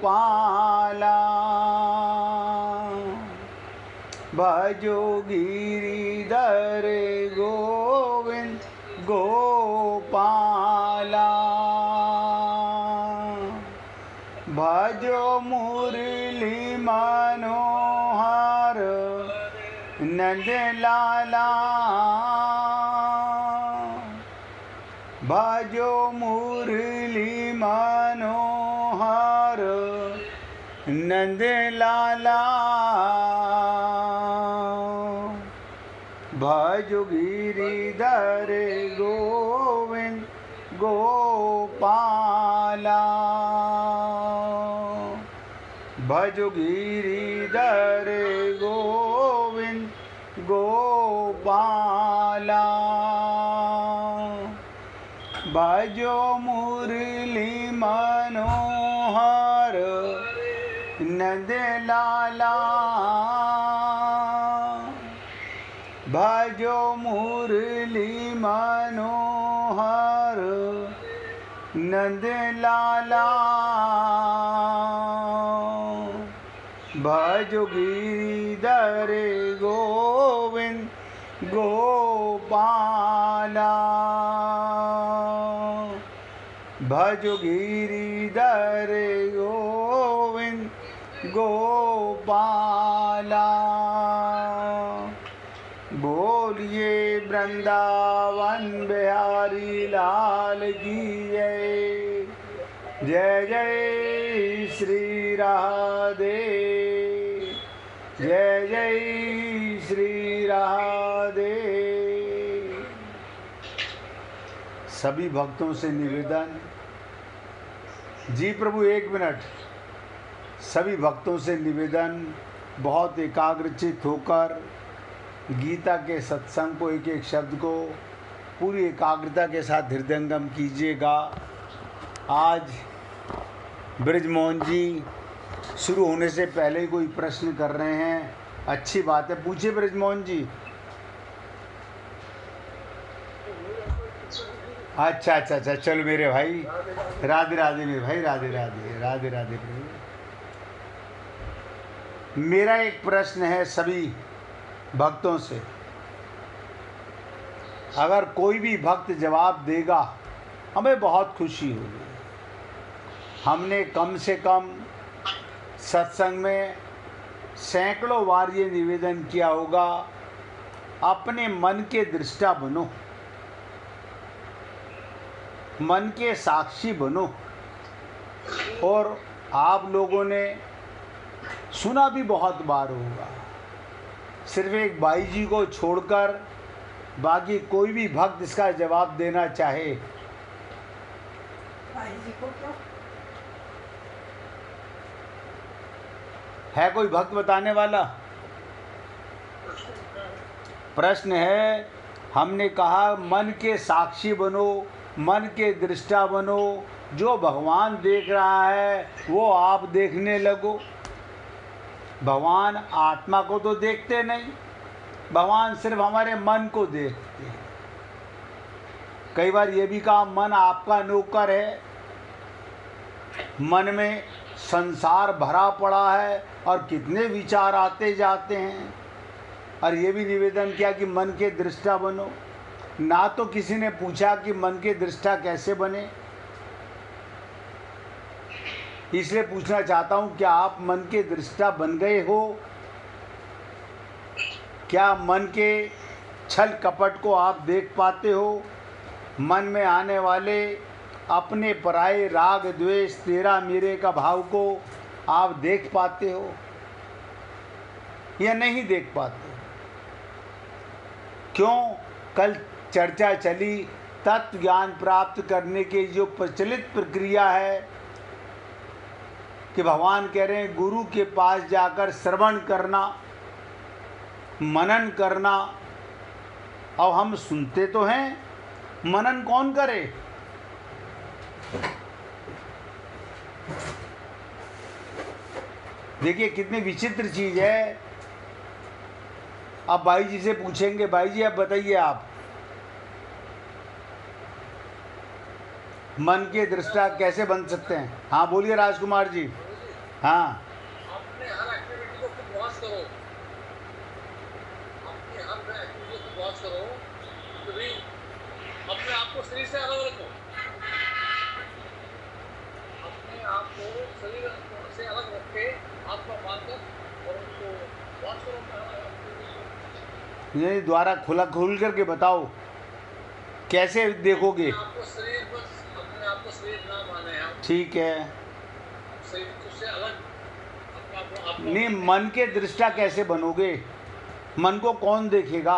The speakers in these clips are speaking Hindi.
गोपाला भजो गिरिधर गोविंद गोपाला भजो मुरली मनोहर नंद लाला भजो मुरली मनोहर नंद लाला भजो गिरिधर गोविंद गोपाला भजो गिरिधर गोविंद गोपाला भजो मुरली मनोहर नंद लाला भजो मुरली मनोहर नंद लाला भजो गिरिधर गोविंद गोपाला भजो गिरिधर गोविंद गोपाला बोलिए वृंदावन बिहारी लाल की जय जय जय श्री राधे जय जय श्री राधे। सभी भक्तों से निवेदन, जी प्रभु एक मिनट, सभी भक्तों से निवेदन बहुत एकाग्रचित होकर गीता के सत्संग को एक एक शब्द को पूरी एकाग्रता के साथ हृदयंगम कीजिएगा। आज ब्रजमोहन जी शुरू होने से पहले ही कोई प्रश्न कर रहे हैं, अच्छी बात है, पूछिए ब्रजमोहन जी। अच्छा अच्छा अच्छा, चलो मेरे भाई, राधे राधे मेरे भाई, राधे राधे राधे राधे प्रभु। मेरा एक प्रश्न है सभी भक्तों से, अगर कोई भी भक्त जवाब देगा हमें बहुत खुशी होगी। हमने कम से कम सत्संग में सैकड़ों बार ये निवेदन किया होगा, अपने मन के दृष्टा बनो, मन के साक्षी बनो। और आप लोगों ने सुना भी बहुत बार होगा, सिर्फ एक भाई जी को छोड़कर बाकी कोई भी भक्त इसका जवाब देना चाहे, भाई जी को क्या? है कोई भक्त बताने वाला? प्रश्न है, हमने कहा मन के साक्षी बनो, मन के दृष्टा बनो, जो भगवान देख रहा है वो आप देखने लगो। भगवान आत्मा को तो देखते नहीं, भगवान सिर्फ हमारे मन को देखते हैं। कई बार ये भी कहा मन आपका नौकर है, मन में संसार भरा पड़ा है और कितने विचार आते जाते हैं। और ये भी निवेदन किया कि मन के दृष्टा बनो। ना तो किसी ने पूछा कि मन के दृष्टा कैसे बने, इसलिए पूछना चाहता हूं, क्या आप मन के दृष्टा बन गए हो? क्या मन के छल कपट को आप देख पाते हो? मन में आने वाले अपने पराये राग द्वेष तेरा मेरे का भाव को आप देख पाते हो या नहीं देख पाते? क्यों? कल चर्चा चली तत्व ज्ञान प्राप्त करने की जो प्रचलित प्रक्रिया है कि भगवान कह रहे हैं गुरु के पास जाकर श्रवण करना, मनन करना। अब हम सुनते तो हैं, मनन कौन करे? देखिए कितनी विचित्र चीज है। अब भाई जी से पूछेंगे, भाई जी अब बताइए, आप मन के दृष्टा कैसे बन सकते हैं? हाँ बोलिए राजकुमार जी। हाँ अपने हर एक्टिविटी को खुद वॉच करो, अपनी हर एक्टिविटी को खुद वॉच करो, कभी अपने आप को शरीर से अलग रखो, अपने आप को शरीर से अलग रख के आत्मा मानकर और उनको वॉच करो अपने हर एक्टिविटी को। ये द्वारा खुल करके बताओ कैसे देखोगे। अपने आप को शरीर बस, अपने आप को शरीर ना माने हम, ठीक है, शरीर से अलग अपने आप को आत्मा नहीं, माने। मन के दृष्टा कैसे बनोगे? मन को कौन देखेगा?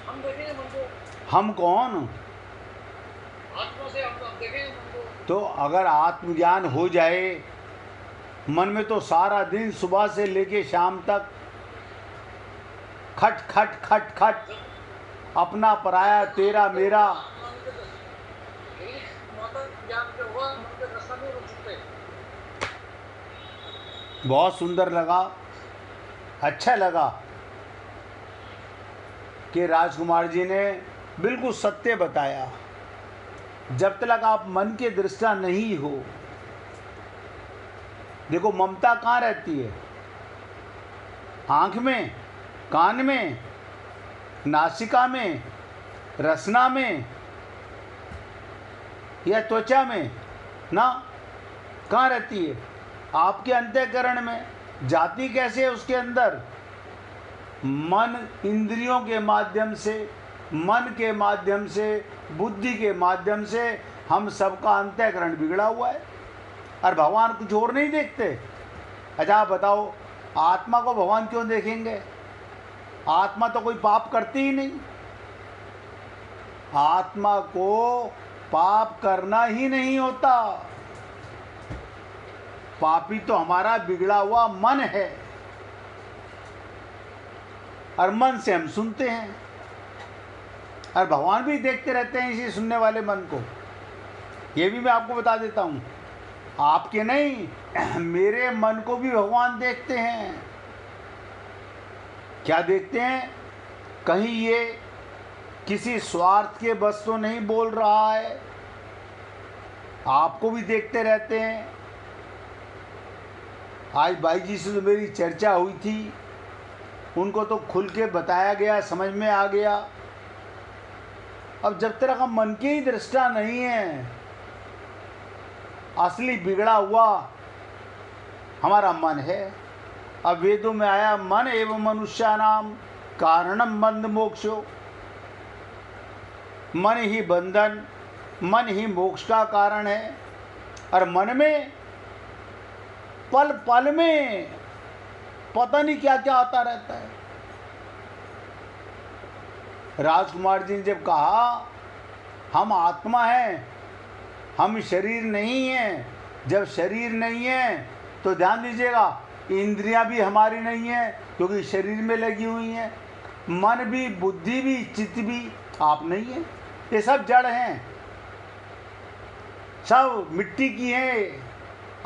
हम देखेंगे मन को, हम कौन? आत्मा से हम देखेंगे मन को। तो अगर आत्मज्ञान हो जाए मन में, तो सारा दिन सुबह से लेके शाम तक खट खट खट खट, अपना पराया तेरा मेरा। माता ज्ञान के हुआ मन के दृष्टा नहीं रुक सकते। बहुत सुंदर लगा, अच्छा लगा कि राजकुमार जी ने बिल्कुल सत्य बताया। जब तक आप मन के दृष्टा नहीं हो, देखो ममता कहाँ रहती है? आँख में, कान में, नासिका में, रसना में या त्वचा में ना? कहाँ रहती है? आपके अंतःकरण में। जाति कैसे है उसके अंदर? मन इंद्रियों के माध्यम से, मन के माध्यम से, बुद्धि के माध्यम से हम सबका अंतःकरण बिगड़ा हुआ है, और भगवान कुछ और नहीं देखते। अच्छा आप बताओ, आत्मा को भगवान क्यों देखेंगे? आत्मा तो कोई पाप करती ही नहीं। आत्मा को पाप करना ही नहीं होता। पापी तो हमारा बिगड़ा हुआ मन है, और मन से हम सुनते हैं, और भगवान भी देखते रहते हैं इसी सुनने वाले मन को। ये भी मैं आपको बता देता हूँ, आपके नहीं मेरे मन को भी भगवान देखते हैं। क्या देखते हैं? कहीं ये किसी स्वार्थ के बस तो नहीं बोल रहा है, आपको भी देखते रहते हैं। आज भाई जी से तो मेरी चर्चा हुई थी, उनको तो खुल के बताया गया, समझ में आ गया। अब जब तक हम मन की ही दृष्टा नहीं है, असली बिगड़ा हुआ हमारा मन है। अब वेदों में आया, मन एवं मनुष्यानाम कारणम बंध मोक्षो। मन ही बंधन, मन ही मोक्ष का कारण है। और मन में पल पल में पता नहीं क्या क्या आता रहता है। राजकुमार जी ने जब कहा हम आत्मा हैं, हम शरीर नहीं हैं, जब शरीर नहीं है तो ध्यान दीजिएगा, इंद्रियां भी हमारी नहीं है क्योंकि शरीर में लगी हुई हैं, मन भी, बुद्धि भी, चित्त भी आप नहीं है। ये सब जड़ हैं, सब मिट्टी की हैं,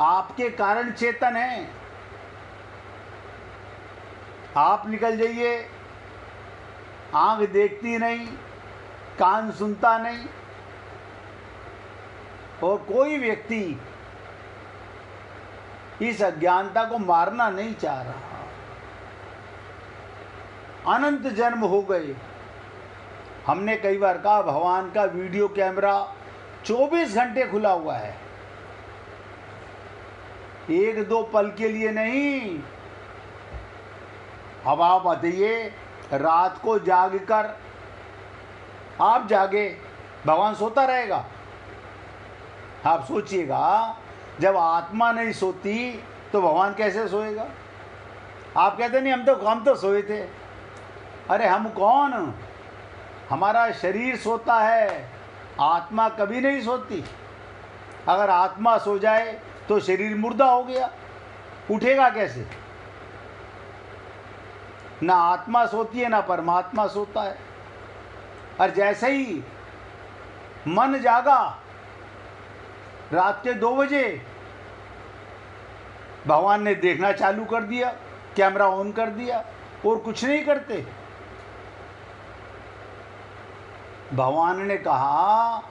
आपके कारण चेतन हैं। आप निकल जाइए, आंख देखती नहीं, कान सुनता नहीं, और कोई व्यक्ति इस अज्ञानता को मारना नहीं चाह रहा। अनंत जन्म हो गए। हमने कई बार कहा, भगवान का वीडियो कैमरा 24 घंटे खुला हुआ है, एक दो पल के लिए नहीं। अब आप बताइए, रात को जाग कर आप जागे, भगवान सोता रहेगा? आप सोचिएगा, जब आत्मा नहीं सोती तो भगवान कैसे सोएगा? आप कहते नहीं हम तो सोए थे। अरे हम कौन? हमारा शरीर सोता है, आत्मा कभी नहीं सोती। अगर आत्मा सो जाए तो शरीर मुर्दा हो गया, उठेगा कैसे? ना आत्मा सोती है, ना परमात्मा सोता है। और जैसे ही मन जागा रात के 2 बजे, भगवान ने देखना चालू कर दिया, कैमरा ऑन कर दिया, और कुछ नहीं करते। भगवान ने कहा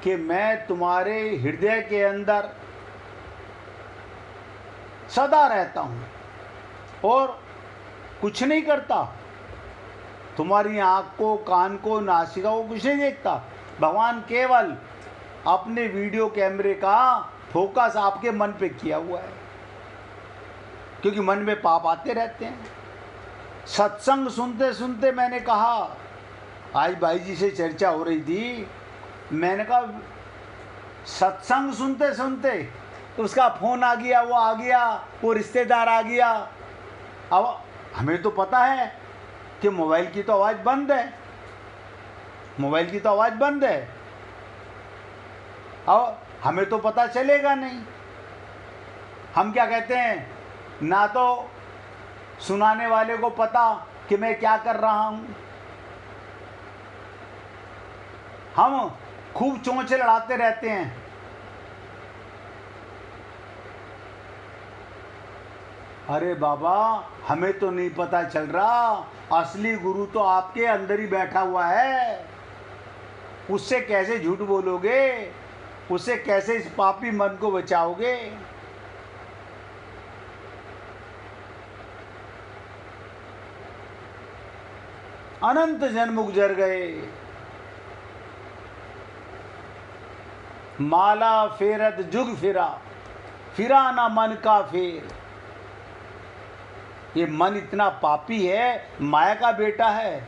कि मैं तुम्हारे हृदय के अंदर सदा रहता हूँ और कुछ नहीं करता। तुम्हारी आँख को, कान को, नासिका को कुछ नहीं देखता। भगवान केवल अपने वीडियो कैमरे का फोकस आपके मन पे किया हुआ है, क्योंकि मन में पाप आते रहते हैं। सत्संग सुनते सुनते मैंने कहा, आज भाई जी से चर्चा हो रही थी, मैंने कहा सत्संग सुनते सुनते तो उसका फ़ोन आ गया, वो आ गया, वो रिश्तेदार आ गया। अब हमें तो पता है कि मोबाइल की तो आवाज़ बंद है, मोबाइल की तो आवाज़ बंद है। अब हमें तो पता चलेगा नहीं। हम क्या कहते हैं, ना तो सुनाने वाले को पता कि मैं क्या कर रहा हूँ, हम खूब चोंचे लड़ाते रहते हैं। अरे बाबा, हमें तो नहीं पता चल रहा, असली गुरु तो आपके अंदर ही बैठा हुआ है। उससे कैसे झूठ बोलोगे, उससे कैसे इस पापी मन को बचाओगे। अनंत जन्म गुजर गए, माला फेरत जुग फिरा, फिरा ना मन का फेर। ये मन इतना पापी है, माया का बेटा है,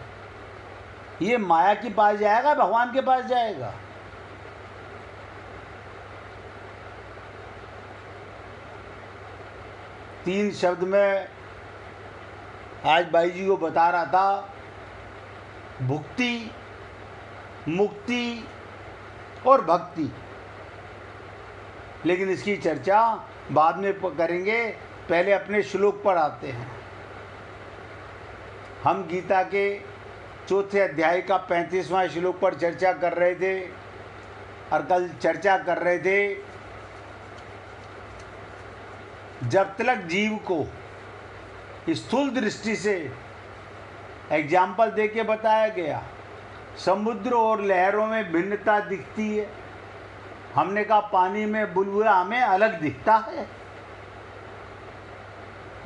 ये माया के पास जाएगा, भगवान के पास जाएगा। तीन शब्द में आज भाई जी को बता रहा था, भुक्ति, मुक्ति और भक्ति। लेकिन इसकी चर्चा बाद में करेंगे, पहले अपने श्लोक पर आते हैं। हम गीता के चौथे अध्याय का 35वां श्लोक पर चर्चा कर रहे थे, और कल चर्चा कर रहे थे, जब तक जीव को स्थूल दृष्टि से एग्जाम्पल दे के बताया गया, समुद्र और लहरों में भिन्नता दिखती है। हमने कहा पानी में बुलबुला हमें अलग दिखता है,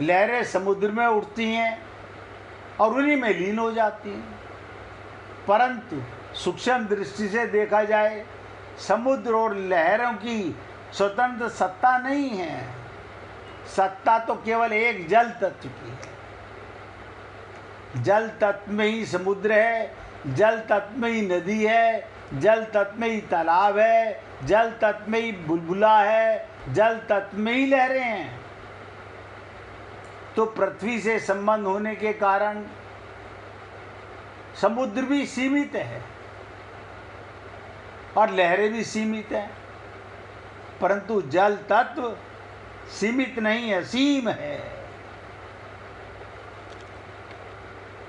लहरें समुद्र में उठती हैं और उन्हीं में लीन हो जाती हैं। परंतु सूक्ष्म दृष्टि से देखा जाए, समुद्र और लहरों की स्वतंत्र सत्ता नहीं है, सत्ता तो केवल एक जल तत्व की है। जल तत्व में ही समुद्र है, जल तत्व में ही नदी है, जल तत्व में ही तालाब है, जल तत्व में ही बुलबुला है, जल तत्व में ही लहरें हैं। तो पृथ्वी से संबंध होने के कारण समुद्र भी सीमित है और लहरें भी सीमित हैं, परंतु जल तत्व सीमित नहीं है, असीम है।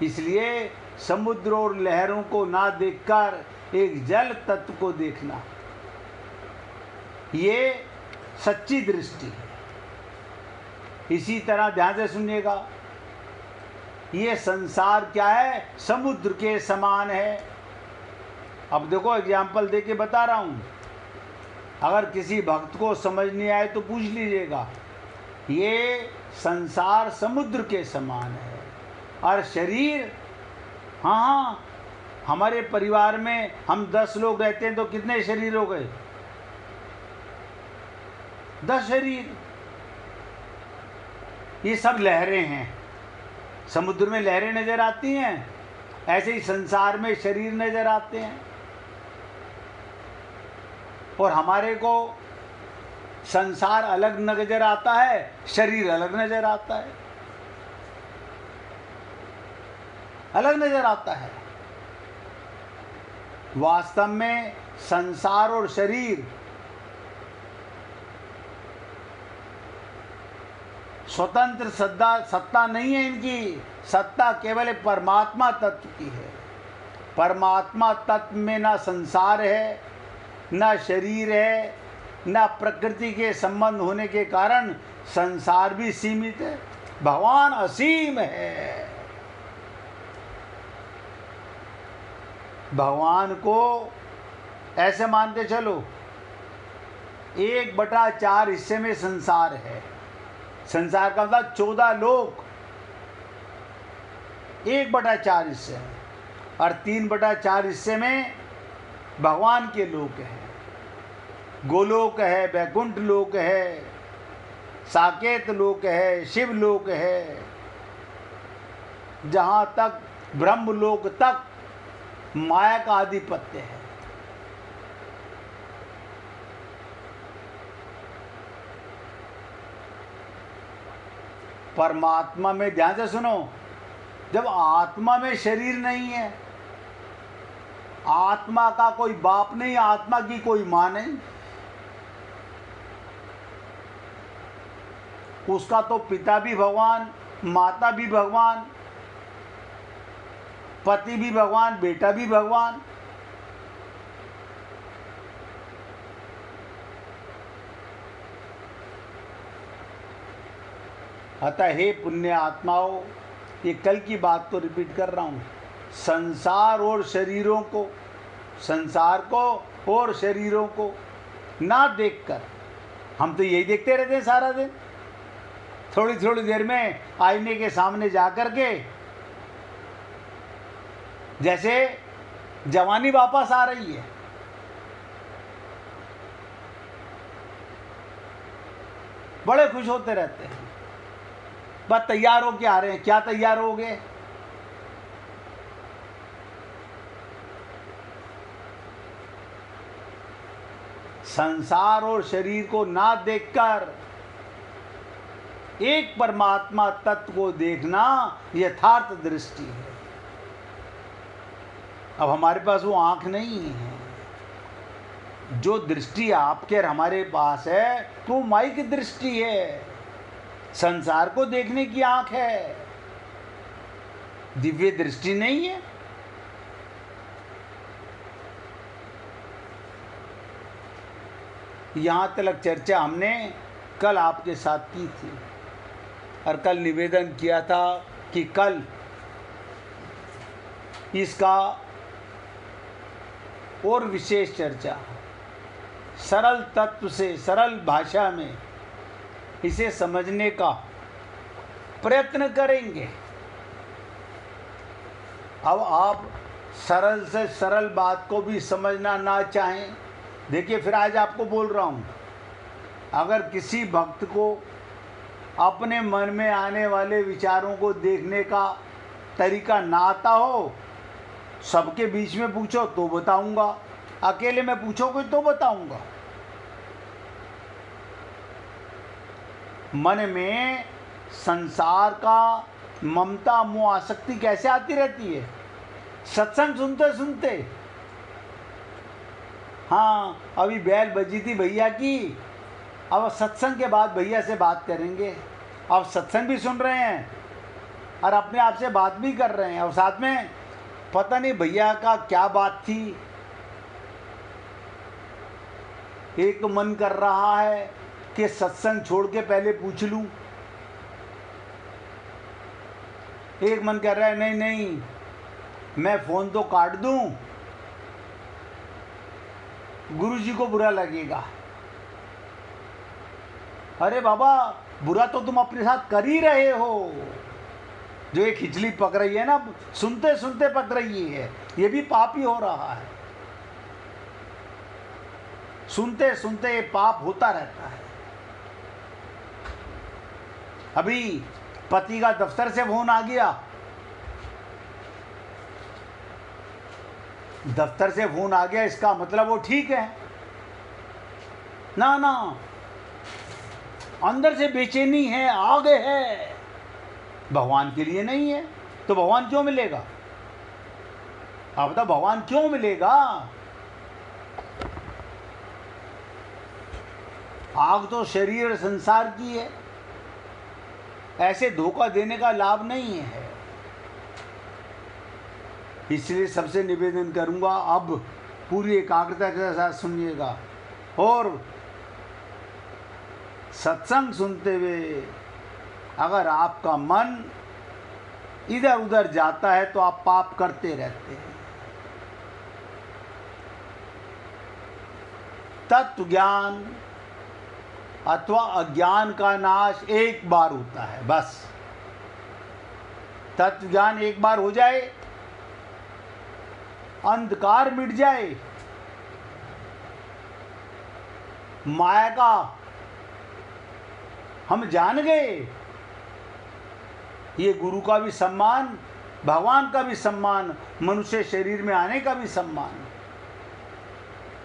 इसलिए समुद्र और लहरों को ना देखकर एक जल तत्व को देखना, ये सच्ची दृष्टि है। इसी तरह ध्यान से सुनिएगा, ये संसार क्या है, समुद्र के समान है। अब देखो एग्जाम्पल दे के बता रहा हूँ, अगर किसी भक्त को समझ नहीं आए तो पूछ लीजिएगा। ये संसार समुद्र के समान है और शरीर, हाँ, हमारे परिवार में हम 10 लोग रहते हैं तो कितने शरीर हो गए? 10 शरीर। ये सब लहरें हैं। समुद्र में लहरें नजर आती हैं, ऐसे ही संसार में शरीर नजर आते हैं। और हमारे को संसार अलग नजर आता है, शरीर अलग नजर आता है, अलग नजर आता है। वास्तव में संसार और शरीर स्वतंत्र सत्ता नहीं है, इनकी सत्ता केवल एक परमात्मा तत्व की है। परमात्मा तत्व में ना संसार है, ना शरीर है, ना प्रकृति के संबंध होने के कारण संसार भी सीमित है, भगवान असीम है। भगवान को ऐसे मान के चलो, 1/4 हिस्से में संसार है, संसार का मतलब 14 लोक, 1/4 हिस्से हैं, और 3/4 हिस्से में भगवान के लोक हैं। गोलोक है, वैकुंठ लोक है, साकेत लोक है, शिव लोक है, जहाँ तक ब्रह्मलोक तक माया का आधिपत्य है। परमात्मा में, ध्यान से सुनो, जब आत्मा में शरीर नहीं है, आत्मा का कोई बाप नहीं, आत्मा की कोई माँ नहीं, उसका तो पिता भी भगवान, माता भी भगवान, पति भी भगवान, बेटा भी भगवान। अतः हे पुण्य आत्माओं, ये कल की बात तो रिपीट कर रहा हूँ, संसार और शरीरों को, संसार को और शरीरों को ना देखकर, हम तो यही देखते रहते हैं सारा दिन, थोड़ी थोड़ी देर में आईने के सामने जा कर के जैसे जवानी वापस आ रही है, बड़े खुश होते रहते हैं, बस तैयार हो के आ रहे हैं। क्या तैयार हो गए? संसार और शरीर को ना देखकर एक परमात्मा तत्व को देखना यथार्थ दृष्टि है। अब हमारे पास वो आंख नहीं है, जो दृष्टि आपके और हमारे पास है तो माइक दृष्टि है, संसार को देखने की आंख है, दिव्य दृष्टि नहीं है। यहाँ तक चर्चा हमने कल आपके साथ की थी, और कल निवेदन किया था कि कल इसका और विशेष चर्चा सरल तत्व से, सरल भाषा में इसे समझने का प्रयत्न करेंगे। अब आप सरल से सरल बात को भी समझना ना चाहें, देखिए फिर आज आपको बोल रहा हूँ, अगर किसी भक्त को अपने मन में आने वाले विचारों को देखने का तरीका ना आता हो, सबके बीच में पूछो तो बताऊंगा, अकेले में पूछोगे तो बताऊंगा। मन में संसार का ममता मोह आसक्ति कैसे आती रहती है? सत्संग सुनते सुनते। हाँ, अभी बैल बजी थी भैया की, अब सत्संग के बाद भैया से बात करेंगे। अब सत्संग भी सुन रहे हैं और अपने आप से बात भी कर रहे हैं, और साथ में पता नहीं भैया का क्या बात थी। एक तो मन कर रहा है कि सत्संग छोड़ के पहले पूछ लूं, एक मन कर रहा है नहीं नहीं मैं फ़ोन तो काट दूं, गुरुजी को बुरा लगेगा। अरे बाबा, बुरा तो तुम अपने साथ कर ही रहे हो। जो ये खिचड़ी पक रही है ना, सुनते सुनते पक रही है, ये भी पाप ही हो रहा है। सुनते सुनते ये पाप होता रहता है। अभी पति का दफ्तर से फोन आ गया, दफ्तर से फोन आ गया इसका मतलब वो ठीक है ना? ना, अंदर से बेचैनी है, आग है, भगवान के लिए नहीं है तो भगवान क्यों मिलेगा? आप बताओ, भगवान क्यों मिलेगा? आग तो शरीर और संसार की है, ऐसे धोखा देने का लाभ नहीं है। इसलिए सबसे निवेदन करूंगा, अब पूरी एकाग्रता के साथ सुनिएगा, और सत्संग सुनते हुए अगर आपका मन इधर उधर जाता है तो आप पाप करते रहते हैं। तत्व ज्ञान अथवा अज्ञान का नाश एक बार होता है, बस। तत्व ज्ञान एक बार हो जाए, अंधकार मिट जाए, माया का हम जान गए, ये गुरु का भी सम्मान, भगवान का भी सम्मान, मनुष्य शरीर में आने का भी सम्मान।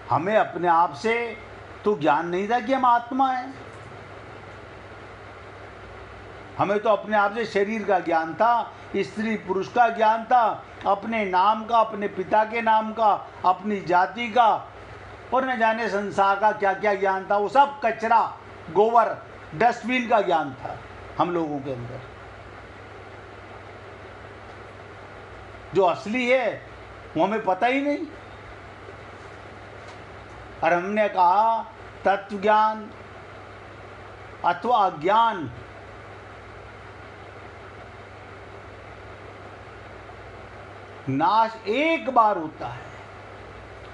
हमें अपने आप से तो ज्ञान नहीं था कि हम आत्मा हैं। हमें तो अपने आप से शरीर का ज्ञान था, स्त्री पुरुष का ज्ञान था, अपने नाम का, अपने पिता के नाम का, अपनी जाति का, और न जाने संसार का क्या क्या ज्ञान था। वो सब कचरा, गोबर, डस्टबिन का ज्ञान था हम लोगों के अंदर। जो असली है वो हमें पता ही नहीं। और हमने कहा तत्व ज्ञान अथवा अज्ञान नाश एक बार होता है,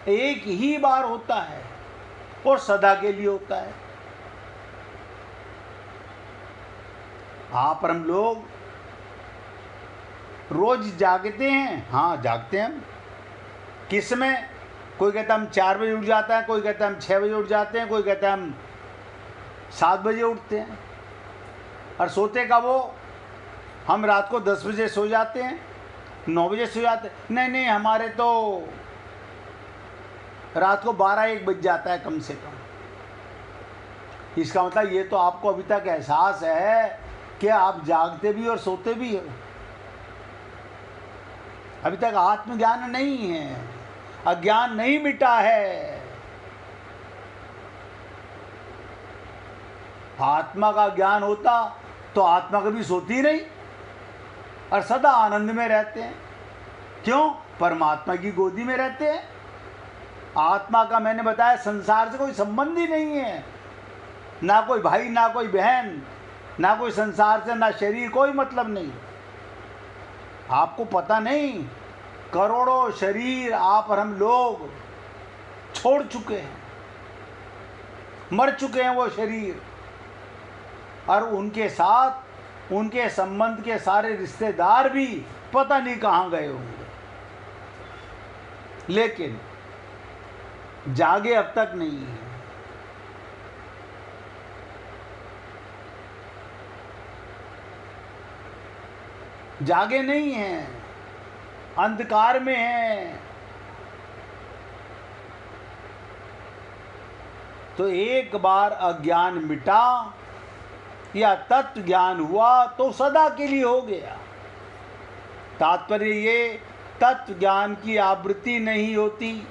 एक ही बार होता है और सदा के लिए होता है। आप और हम लोग रोज जागते हैं, हाँ जागते हैं हम। किस में? कोई कहता है हम 4 बजे उठ जाता है, कोई कहता है हम 6 बजे उठ जाते हैं, कोई कहता है हम 7 बजे उठते हैं। और सोते कब हो? हम रात को 10 बजे सो जाते हैं, 9 बजे सो जाते हैं। नहीं, हमारे तो रात को 12-1 बज जाता है कम से कम। इसका मतलब ये तो आपको अभी तक एहसास है कि आप जागते भी और सोते भी हो। अभी तक आत्मज्ञान नहीं है, अज्ञान नहीं मिटा है। आत्मा का ज्ञान होता तो आत्मा कभी सोती नहीं और सदा आनंद में रहते हैं। क्यों? परमात्मा की गोदी में रहते हैं। आत्मा का मैंने बताया संसार से कोई संबंध ही नहीं है, ना कोई भाई, ना कोई बहन, ना कोई संसार से, ना शरीर, कोई मतलब नहीं। आपको पता नहीं, करोड़ों शरीर आप और हम लोग छोड़ चुके हैं, मर चुके हैं वो शरीर, और उनके साथ उनके संबंध के सारे रिश्तेदार भी पता नहीं कहाँ गए होंगे। लेकिन जागे अब तक नहीं है। जागे नहीं हैं, अंधकार में हैं। तो एक बार अज्ञान मिटा या तत्व ज्ञान हुआ तो सदा के लिए हो गया। तात्पर्य ये, तत्व ज्ञान की आवृत्ति नहीं होती,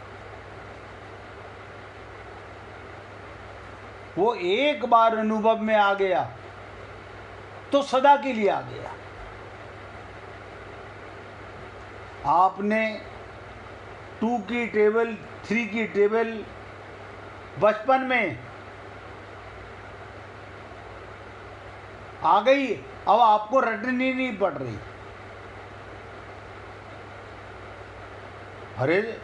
वो एक बार अनुभव में आ गया तो सदा के लिए आ गया। आपने 2 की टेबल, 3 की टेबल बचपन में आ गई, अब आपको रटनी नहीं पड़ रही। अरे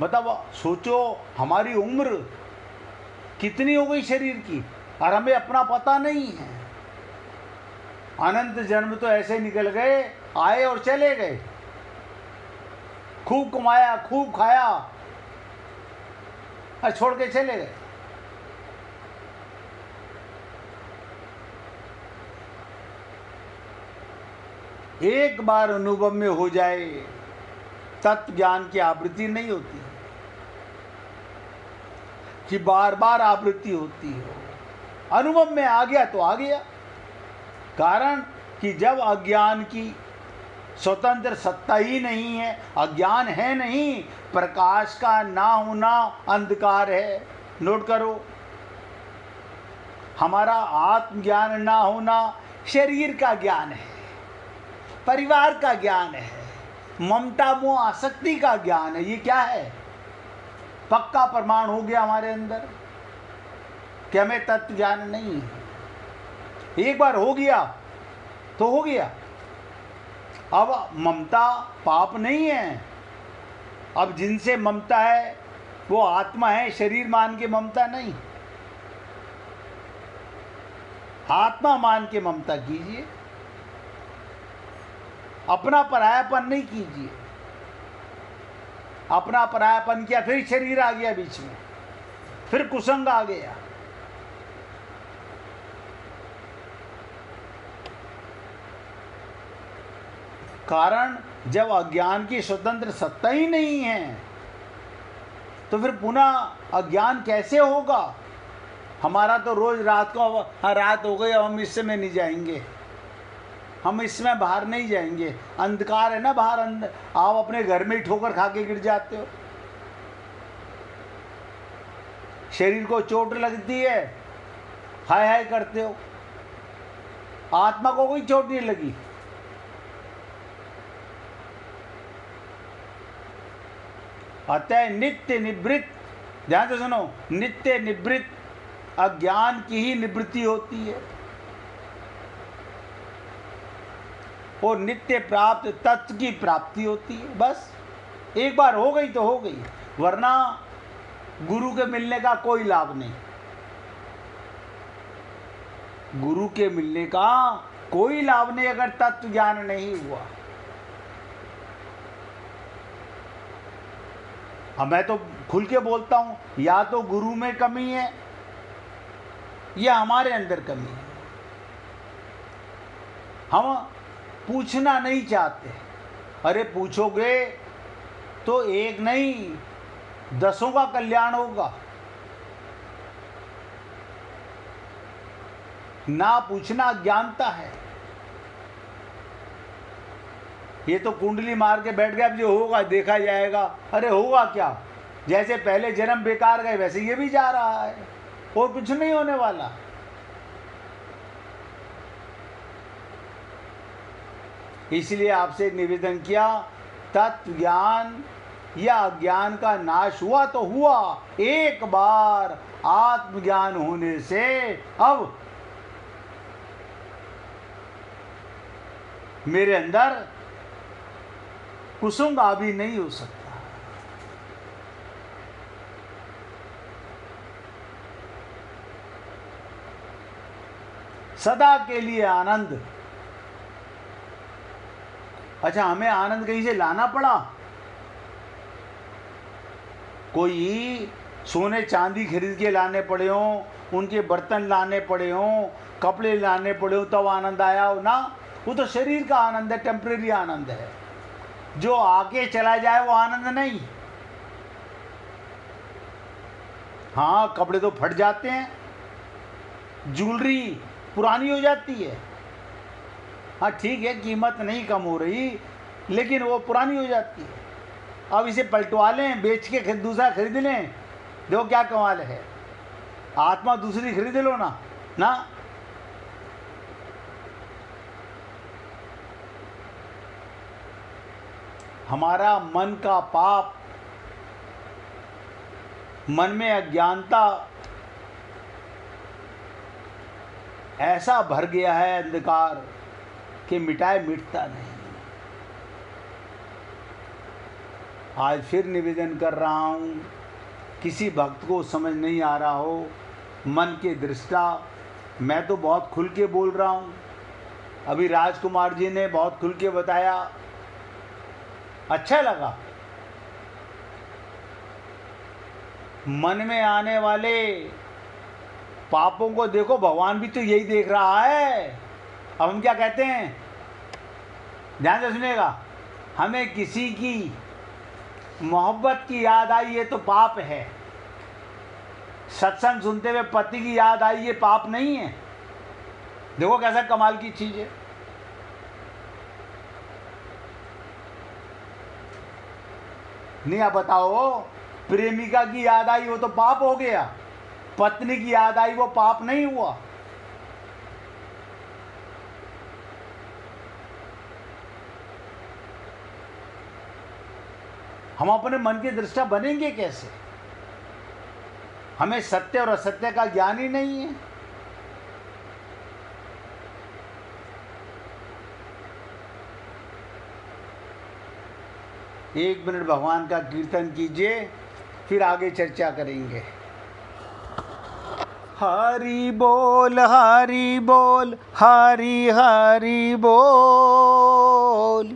मतलब सोचो, हमारी उम्र कितनी हो गई शरीर की और हमें अपना पता नहीं है। अनंत जन्म तो ऐसे निकल गए, आए और चले गए। खूब कमाया, खूब खाया और छोड़ के चले गए। एक बार अनुभव में हो जाए, तत्व ज्ञान की आवृत्ति नहीं होती कि बार बार आवृत्ति होती हो। अनुभव में आ गया तो आ गया। कारण कि जब अज्ञान की स्वतंत्र सत्ता ही नहीं है, अज्ञान है नहीं, प्रकाश का ना होना अंधकार है। नोट करो, हमारा आत्मज्ञान ना होना शरीर का ज्ञान है, परिवार का ज्ञान है, ममता मोह आसक्ति का ज्ञान है। ये क्या है? पक्का प्रमाण हो गया हमारे अंदर कि हमें तत्व ज्ञान नहीं है। एक बार हो गया तो हो गया। अब ममता पाप नहीं है। अब जिनसे ममता है वो आत्मा है, शरीर मान के ममता नहीं। आत्मा मान के ममता कीजिए, अपना परायापन नहीं कीजिए। अपना परायापन किया फिर शरीर आ गया बीच में, फिर कुसंग आ गया। कारण जब अज्ञान की स्वतंत्र सत्ता ही नहीं है तो फिर पुनः अज्ञान कैसे होगा। हमारा तो रोज रात को, हाँ रात हो गई अब हम इस समय नहीं जाएंगे, हम इसमें बाहर नहीं जाएंगे, अंधकार है ना बाहर, आप अपने घर में ही ठोकर खा के गिर जाते हो। शरीर को चोट लगती है, हाय हाय करते हो, आत्मा को कोई चोट नहीं लगी। अतः नित्य निवृत्त, ध्यान से सुनो, नित्य निवृत्त अज्ञान की ही निवृत्ति होती है और नित्य प्राप्त तत्व की प्राप्ति होती है। बस एक बार हो गई तो हो गई, वरना गुरु के मिलने का कोई लाभ नहीं। गुरु के मिलने का कोई लाभ नहीं अगर तत्व ज्ञान नहीं हुआ। अब मैं तो खुल के बोलता हूं, या तो गुरु में कमी है या हमारे अंदर कमी है। हम पूछना नहीं चाहते। अरे पूछोगे तो एक नहीं 10 का कल्याण होगा। ना पूछना अज्ञानता है। ये तो कुंडली मार के बैठ गया, अब जो होगा देखा जाएगा। अरे होगा क्या, जैसे पहले जन्म बेकार गए वैसे ये भी जा रहा है, और कुछ नहीं होने वाला। इसलिए आपसे निवेदन किया, तत्व ज्ञान या अज्ञान का नाश हुआ तो हुआ, एक बार आत्मज्ञान होने से अब मेरे अंदर कुसुम भी नहीं हो सकता। सदा के लिए आनंद। अच्छा, हमें आनंद कहीं से लाना पड़ा? कोई सोने चांदी खरीद के लाने पड़े हो, उनके बर्तन लाने पड़े हो, कपड़े लाने पड़े हो तब आनंद आया हो ना? वो तो शरीर का आनंद है, टेम्परेरी आनंद है। जो आके चला जाए वो आनंद नहीं। हाँ, कपड़े तो फट जाते हैं, ज्वेलरी पुरानी हो जाती है, हाँ ठीक है कीमत नहीं कम हो रही, लेकिन वो पुरानी हो जाती है। अब इसे पलटवा लें, बेच के दूसरा खरीद लें, देखो क्या कमाल है। आत्मा दूसरी खरीद लो ना ना। हमारा मन का पाप, मन में अज्ञानता ऐसा भर गया है, अंधकार कि मिटाए मिटता नहीं। आज फिर निवेदन कर रहा हूँ, किसी भक्त को समझ नहीं आ रहा हो मन के दृष्टा, मैं तो बहुत खुल के बोल रहा हूँ। अभी राजकुमार जी ने बहुत खुल के बताया, अच्छा लगा। मन में आने वाले पापों को देखो, भगवान भी तो यही देख रहा है। अब हम क्या कहते हैं, ध्यान से सुनिएगा, हमें किसी की मोहब्बत की याद आई ये तो पाप है, सत्संग सुनते हुए पति की याद आई ये पाप नहीं है। देखो कैसा कमाल की चीज है। नहीं, आप बताओ, प्रेमिका की याद आई वो तो पाप हो गया, पत्नी की याद आई वो पाप नहीं हुआ। हम अपने मन के दृष्टा बनेंगे कैसे? हमें सत्य और असत्य का ज्ञान ही नहीं है। एक मिनट भगवान का कीर्तन कीजिए, फिर आगे चर्चा करेंगे। हरि बोल हरि बोल हरि हरि बोल।